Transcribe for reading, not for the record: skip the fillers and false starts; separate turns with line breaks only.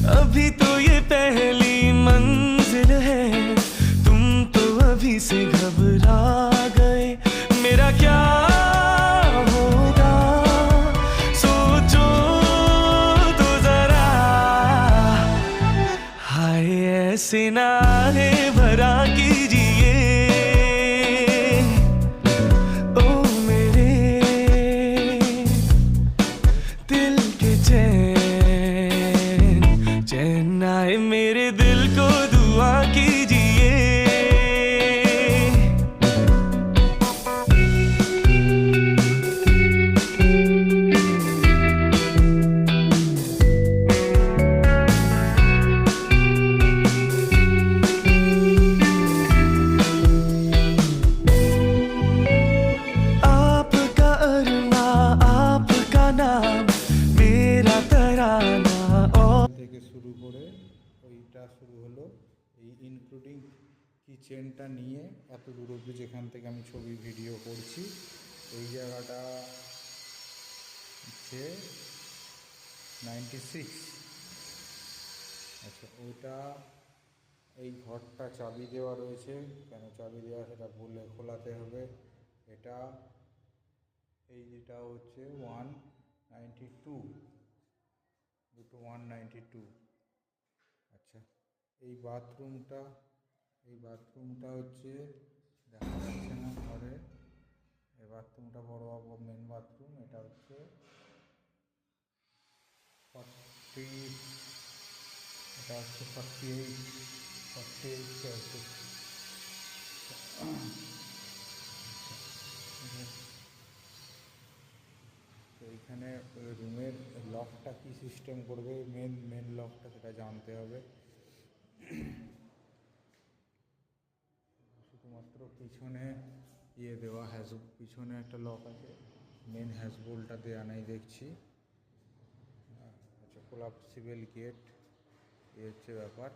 अभी तो ये पहली मंजिल है, तुम तो अभी से घबरा गए। मेरा क्या होगा सोचो तो जरा, हाय ऐसे नारे भरा कीजिए ओ मेरे दिल के चैन, चैन आए मेरे दिल को दुआ कीजिए। आपका अरमा आपका नाम मेरा तराना।
থেকে শুরু করে ওইটা শুরু হলো, এই ইনক্লুডিং কিচেনটা নিয়ে এত দূর অবধি যেখান থেকে আমি ছবি ভিডিও করছি, এই জায়গাটা হচ্ছে 96। আচ্ছা, ওইটা এই ঘরটা চাবি দেওয়া রয়েছে, কেন চাবি দেওয়া সেটা বলে খোলাতে হবে। এটা এই যেটা হচ্ছে 192, দুটো 192। আচ্ছা, এই বাথরুমটা হচ্ছে দেখা যাচ্ছে না ঘরে, এই বাথরুমটা বড় মেন বাথরুম। এটা হচ্ছে 48, এটা হচ্ছে 48 চলছে। তো এইখানে রুমের লকটা কি সিস্টেম করবে, মেন লকটা সেটা জানতে হবে। শুধুমাত্র পিছনে দেওয়া পিছনে একটা লক আছে, মেন হ্যাজবোল্টটা দেওয়া নেই দেখছি। আচ্ছা, কোলাপসিবল গেট, এই হচ্ছে ব্যাপার।